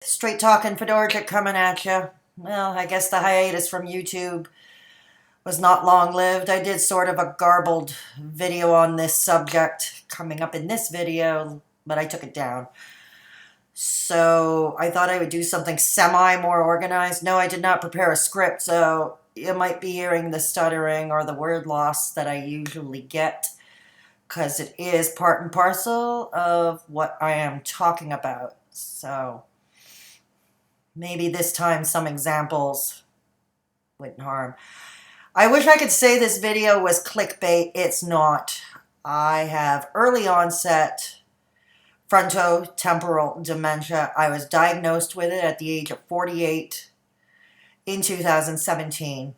Straight talking Fedorchik coming at you. Well, I guess the hiatus from YouTube was not long lived. I did sort of a garbled video on this subject coming up in this video, but I took it down. So I thought I would do something semi more organized. No, I did not prepare a script, so you might be hearing the stuttering or the word loss that I usually get, because it is part and parcel of what I am talking about. So maybe this time some examples wouldn't harm. I wish I could say this video was clickbait. It's not. I have early onset frontotemporal dementia. I was diagnosed with it at the age of 48 in 2017.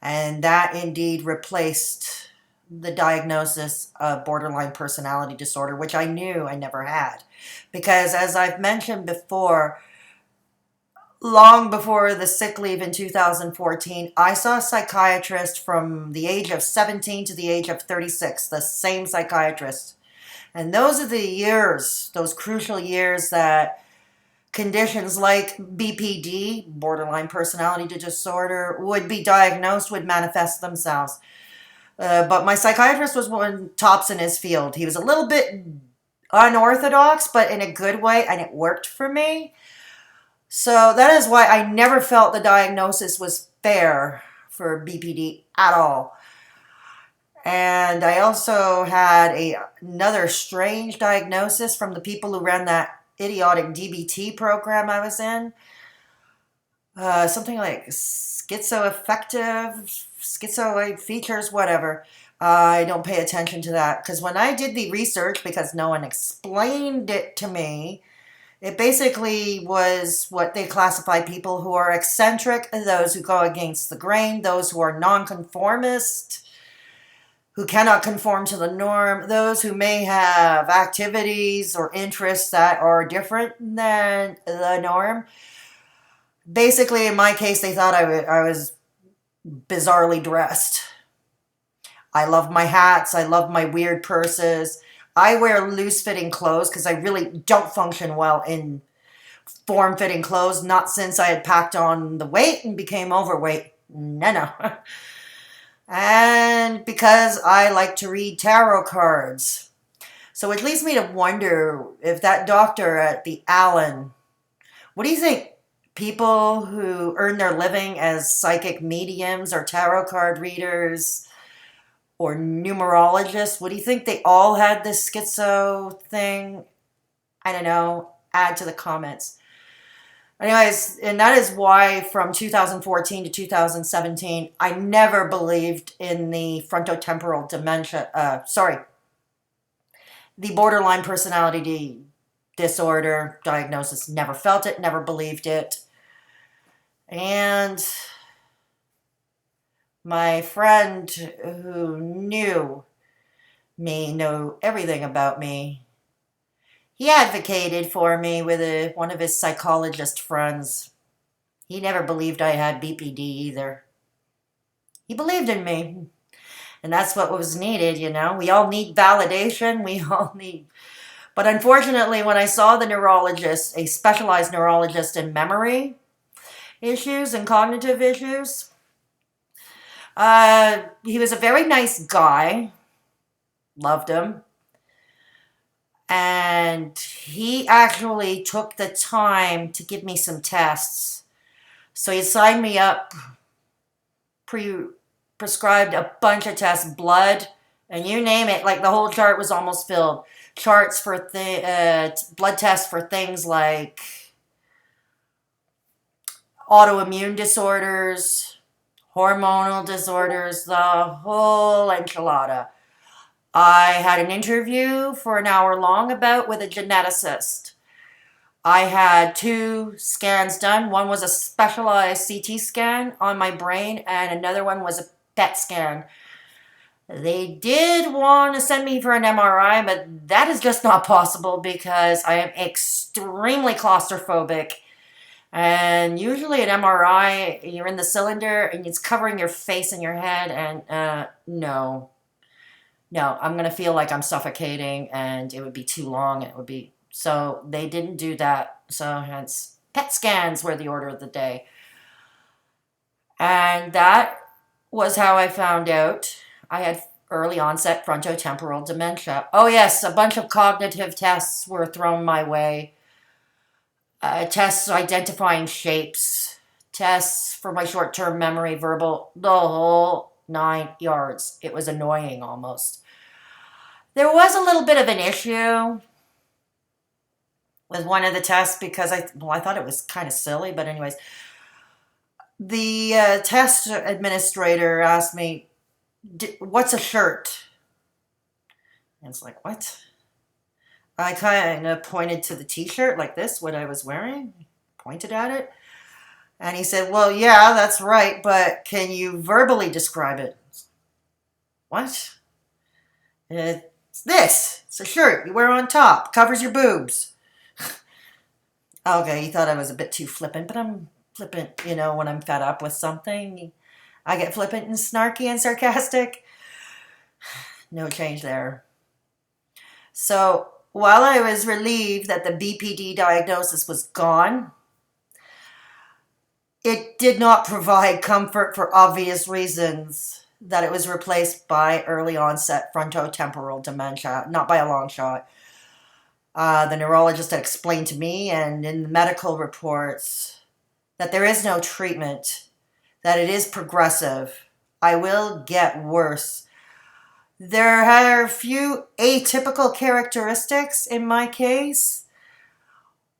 And that indeed replaced the diagnosis of borderline personality disorder, which I knew I never had. Because as I've mentioned before, long before the sick leave in 2014, I saw a psychiatrist from the age of 17 to the age of 36, the same psychiatrist. And those are the years, those crucial years that conditions like BPD, borderline personality disorder, would be diagnosed, would manifest themselves. But my psychiatrist was one tops in his field. He was a little bit unorthodox, but in a good way, and it worked for me. So that is why I never felt the diagnosis was fair for BPD at all. And I also had another strange diagnosis from the people who ran that idiotic DBT program I was in. Something like schizoaffective, schizoid features, whatever. I don't pay attention to that because when I did the research, because no one explained it to me, it basically was what they classify people who are eccentric, those who go against the grain, those who are nonconformist, who cannot conform to the norm, those who may have activities or interests that are different than the norm. Basically, in my case, they thought I was bizarrely dressed. I love my hats. I love my weird purses. I wear loose-fitting clothes because I really don't function well in form-fitting clothes, not since I had packed on the weight and became overweight. No. And because I like to read tarot cards. So it leads me to wonder if that doctor at the Allen, what do you think? People who earn their living as psychic mediums or tarot card readers or numerologists, what do you think they all had this schizo thing? I don't know. Add to the comments. Anyways, and that is why from 2014 to 2017, I never believed in the frontotemporal dementia, the borderline personality disorder diagnosis. Never felt it, never believed it. And my friend who knew everything about me, he advocated for me with one of his psychologist friends. He never believed I had BPD either. He believed in me. And that's what was needed, you know. We all need validation. We all need... But unfortunately, when I saw the neurologist, a specialized neurologist in memory issues and cognitive issues, he was a very nice guy. Loved him. And he actually took the time to give me some tests. So he signed me up, prescribed a bunch of tests, blood, and you name it. Like the whole chart was almost filled. Charts for blood tests for things like autoimmune disorders, hormonal disorders, the whole enchilada. I had an interview for an hour long with a geneticist. I had 2 scans done. One was a specialized CT scan on my brain, and another one was a PET scan. They did want to send me for an MRI, but that is just not possible because I am extremely claustrophobic. And usually an MRI, you're in the cylinder and it's covering your face and your head, and no, I'm going to feel like I'm suffocating and it would be too long. So they didn't do that. So hence PET scans were the order of the day. And that was how I found out I had early onset frontotemporal dementia. Oh yes, a bunch of cognitive tests were thrown my way. Tests identifying shapes, tests for my short-term memory, verbal, the whole 9 yards. It was annoying almost. There was a little bit of an issue with one of the tests because I thought it was kind of silly, but anyways, the test administrator asked me, "What's a shirt?" And it's like, what? I kind of pointed to the t-shirt like this, what I was wearing, pointed at it. And he said, "Well, yeah, that's right, but can you verbally describe it?" What? It's this. It's a shirt you wear on top, covers your boobs. Okay, he thought I was a bit too flippant, but I'm flippant, when I'm fed up with something. I get flippant and snarky and sarcastic. No change there. So while I was relieved that the BPD diagnosis was gone, it did not provide comfort for obvious reasons that it was replaced by early onset frontotemporal dementia, not by a long shot. The neurologist had explained to me and in the medical reports that there is no treatment, that it is progressive. I will get worse. There are a few atypical characteristics in my case.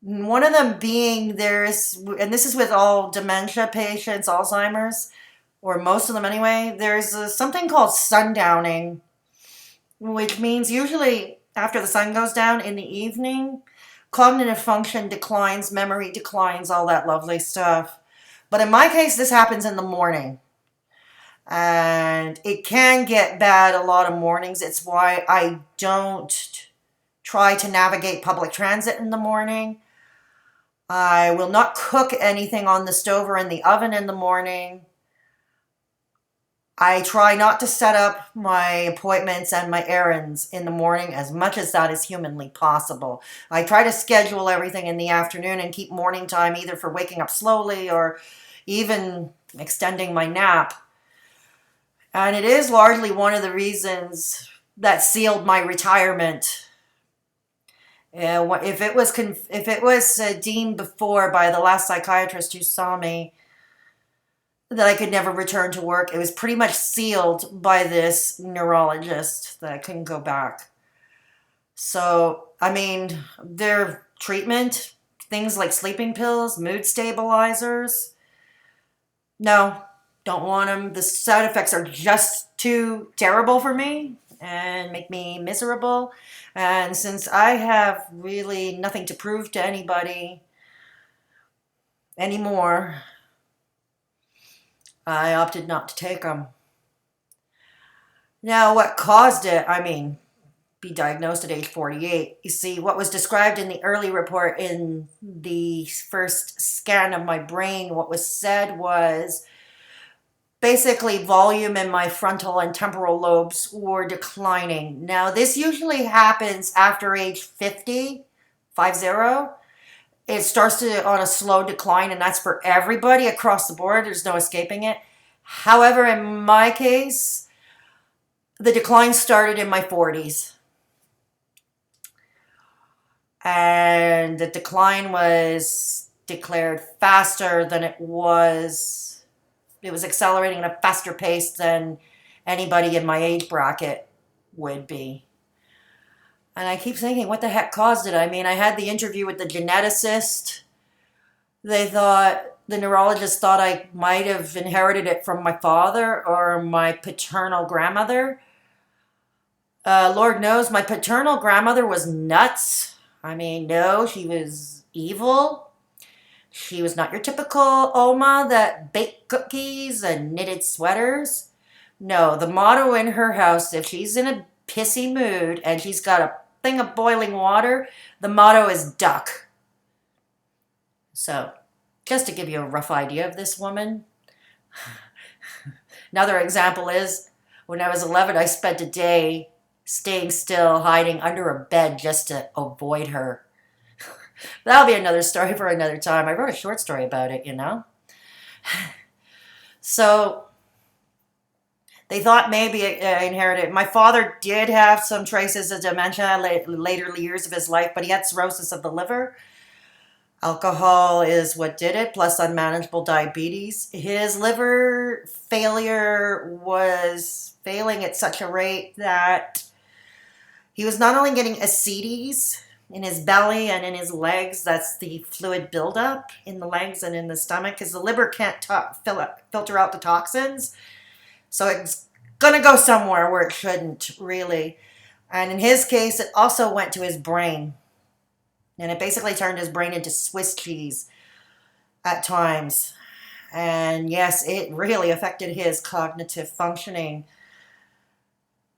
One of them being and this is with all dementia patients, Alzheimer's, or most of them anyway, there's something called sundowning, which means usually after the sun goes down in the evening, cognitive function declines, memory declines, all that lovely stuff. But in my case, this happens in the morning. And it can get bad a lot of mornings. It's why I don't try to navigate public transit in the morning. I will not cook anything on the stove or in the oven in the morning. I try not to set up my appointments and my errands in the morning as much as that is humanly possible. I try to schedule everything in the afternoon and keep morning time either for waking up slowly or even extending my nap. And it is largely one of the reasons that sealed my retirement. If it was deemed before by the last psychiatrist who saw me that I could never return to work, it was pretty much sealed by this neurologist that I couldn't go back. So, their treatment, things like sleeping pills, mood stabilizers, no, don't want them. The side effects are just too terrible for me and make me miserable. And since I have really nothing to prove to anybody anymore, I opted not to take them. Now, what caused it? Be diagnosed at age 48. You see, what was described in the early report in the first scan of my brain, what was said was basically volume in my frontal and temporal lobes were declining. Now, this usually happens after age 50. It starts on a slow decline, and that's for everybody across the board. There's no escaping it. However, in my case, the decline started in my 40s. And the decline was declared faster than it was. It was accelerating at a faster pace than anybody in my age bracket would be. And I keep thinking, what the heck caused it? I had the interview with the geneticist. The neurologist thought I might have inherited it from my father or my paternal grandmother. Lord knows my paternal grandmother was nuts. No, she was evil. She was not your typical Oma that baked cookies and knitted sweaters. No, the motto in her house, if she's in a pissy mood and she's got a thing of boiling water, the motto is duck. So, just to give you a rough idea of this woman. Another example is, when I was 11, I spent a day staying still, hiding under a bed just to avoid her. That'll be another story for another time. I wrote a short story about it, So they thought maybe I inherited. My father did have some traces of dementia later years of his life, but he had cirrhosis of the liver. Alcohol is what did it, plus unmanageable diabetes. His liver failure was failing at such a rate that he was not only getting ascites in his belly and in his legs, that's the fluid buildup in the legs and in the stomach, because the liver can't filter out the toxins. So it's going to go somewhere where it shouldn't, really. And in his case, it also went to his brain. And it basically turned his brain into Swiss cheese at times. And yes, it really affected his cognitive functioning.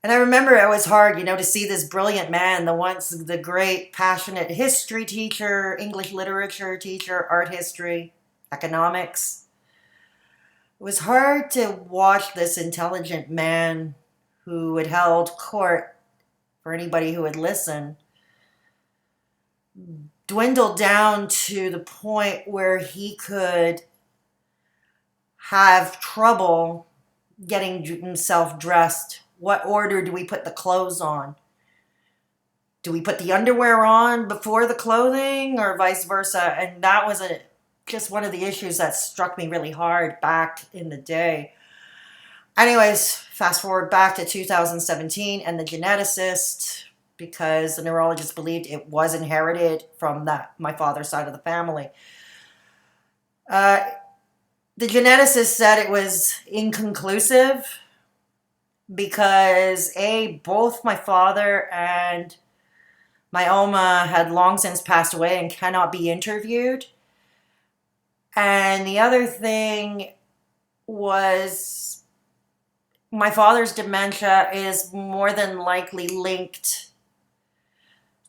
And I remember it was hard, to see this brilliant man, the great, passionate history teacher, English literature teacher, art history, economics. It was hard to watch this intelligent man who had held court for anybody who would listen dwindle down to the point where he could have trouble getting himself dressed. What order do we put the clothes on? Do we put the underwear on before the clothing or vice versa? And that was just one of the issues that struck me really hard back in the day. Anyways, fast forward back to 2017 and the geneticist, because the neurologist believed it was inherited from my father's side of the family. The geneticist said it was inconclusive because both my father and my Oma had long since passed away and cannot be interviewed. And the other thing was my father's dementia is more than likely linked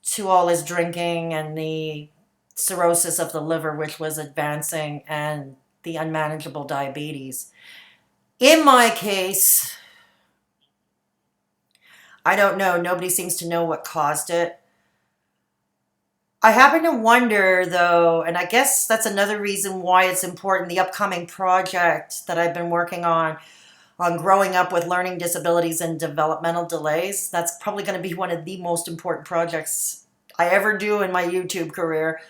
to all his drinking and the cirrhosis of the liver, which was advancing, and the unmanageable diabetes. In my case, I don't know. Nobody seems to know what caused it. I happen to wonder, though, and I guess that's another reason why it's important, the upcoming project that I've been working on growing up with learning disabilities and developmental delays. That's probably going to be one of the most important projects I ever do in my YouTube career.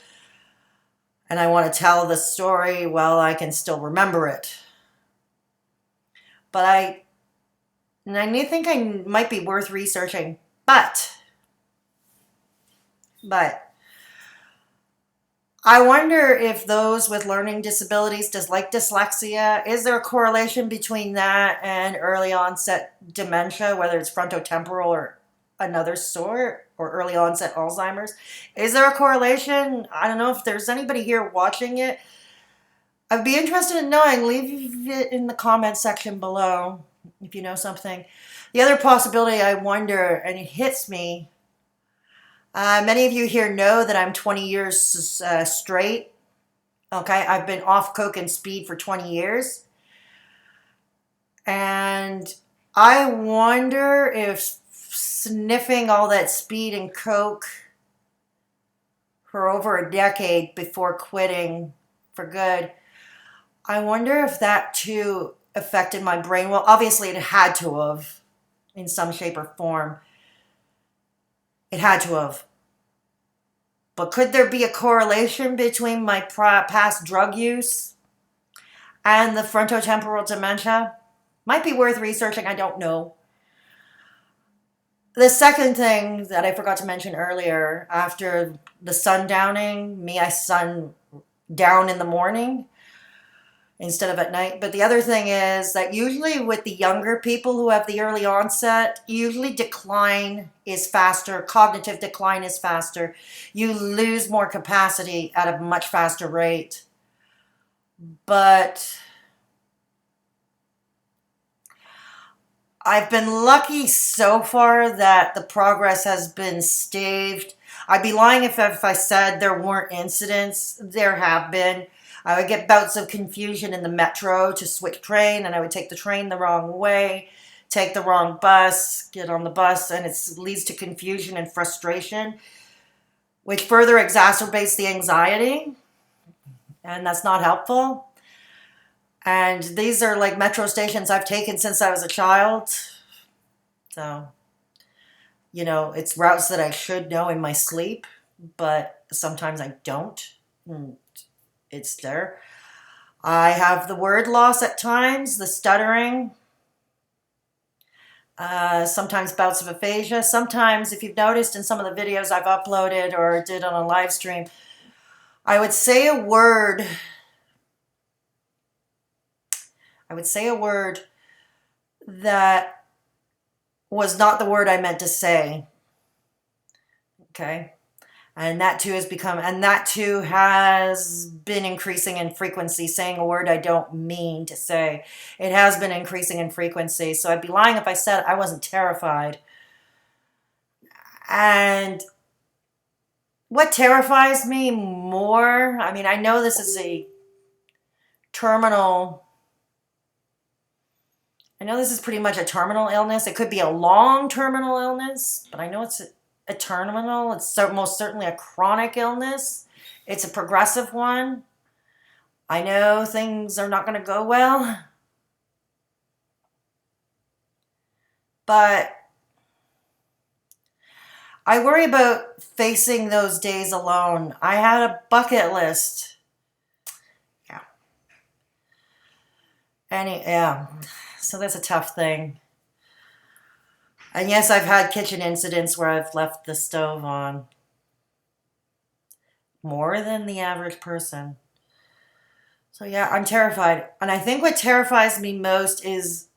And I want to tell the story while I can still remember it. But I think I might be worth researching. But I wonder if those with learning disabilities, like dyslexia, is there a correlation between that and early onset dementia, whether it's frontotemporal or another sort, or early onset Alzheimer's? Is there a correlation? I don't know if there's anybody here watching it. I'd be interested in knowing. Leave it in the comment section below if you know something. The other possibility I wonder, and it hits me, many of you here know that I'm 20 years straight. Okay, I've been off coke and speed for 20 years. And I wonder if sniffing all that speed and coke for over a decade before quitting for good, I wonder if that too affected my brain. Well, obviously it had to have in some shape or form. It had to have. But could there be a correlation between my past drug use and the frontotemporal dementia? Might be worth researching, I don't know. The second thing that I forgot to mention earlier, after the sundowning, I sun down in the morning instead of at night. But the other thing is that usually with the younger people who have the early onset, usually decline is faster, cognitive decline is faster. You lose more capacity at a much faster rate. But I've been lucky so far that the progress has been staved. I'd be lying if I said there weren't incidents. There have been. I would get bouts of confusion in the metro to switch train, and I would take the train the wrong way, take the wrong bus, get on the bus, and it leads to confusion and frustration. which further exacerbates the anxiety, and that's not helpful. And these are like metro stations I've taken since I was a child. So, you know, it's routes that I should know in my sleep, but sometimes I don't. It's there. I have the word loss at times, the stuttering, sometimes bouts of aphasia. Sometimes, if you've noticed in some of the videos I've uploaded or did on a live stream, I would say a word. That was not the word I meant to say. Okay. And that too has been increasing in frequency, saying a word I don't mean to say. It has been increasing in frequency. So I'd be lying if I said I wasn't terrified. And what terrifies me more, I mean, I know this is pretty much a terminal illness. It could be a long terminal illness, but I know it's a terminal. It's most certainly a chronic illness. It's a progressive one. I know things are not going to go well, but I worry about facing those days alone. I had a bucket list. Yeah. So that's a tough thing. And yes, I've had kitchen incidents where I've left the stove on. More than the average person. So yeah, I'm terrified. And I think what terrifies me most is,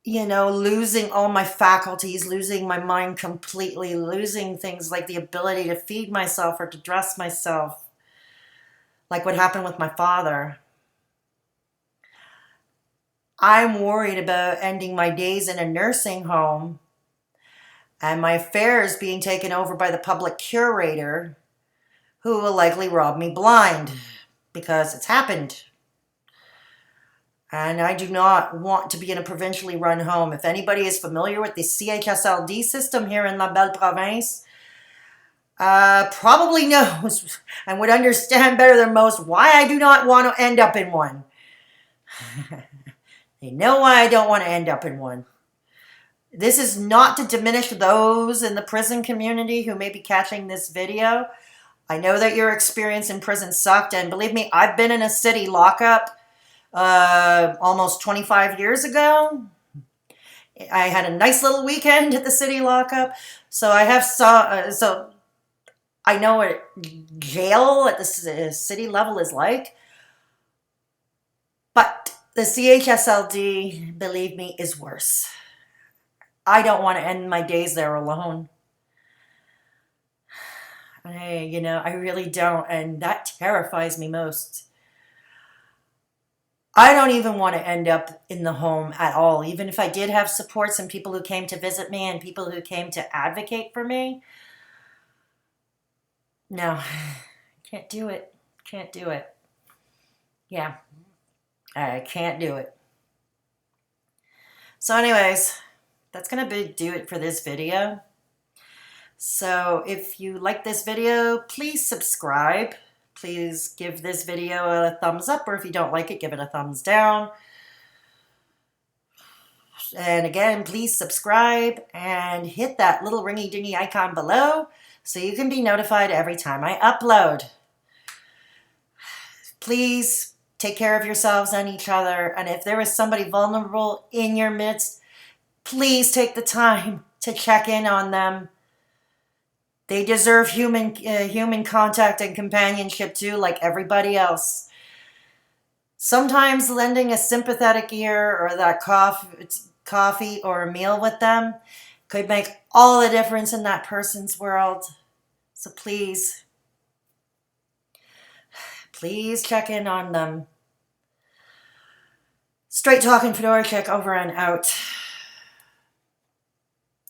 you know, losing all my faculties, losing my mind completely, losing things like the ability to feed myself or to dress myself. Like what happened with my father. I'm worried about ending my days in a nursing home and my affairs being taken over by the public curator, who will likely rob me blind because it's happened. And I do not want to be in a provincially run home. If anybody is familiar with the CHSLD system here in La Belle Province, probably knows and would understand better than most why I do not want to end up in one. They know why I don't want to end up in one. This is not to diminish those in the prison community who may be catching this video. I know that your experience in prison sucked, and believe me, I've been in a city lockup almost 25 years ago. I had a nice little weekend at the city lockup, so I know what jail at the city level is like. But the CHSLD, believe me, is worse. I don't want to end my days there alone. I really don't, and that terrifies me most. I don't even want to end up in the home at all, even if I did have supports and people who came to visit me and people who came to advocate for me. No, can't do it. Can't do it. Yeah, I can't do it. So anyways, that's going to do it for this video. So if you like this video, please subscribe. Please give this video a thumbs up, or if you don't like it, give it a thumbs down. And again, please subscribe and hit that little ringy dingy icon below so you can be notified every time I upload. Please take care of yourselves and each other. And if there is somebody vulnerable in your midst, please take the time to check in on them. They deserve human contact and companionship too, like everybody else. Sometimes lending a sympathetic ear or that coffee or a meal with them could make all the difference in that person's world. So please check in on them. Straight Talking Fedora Chick over and out.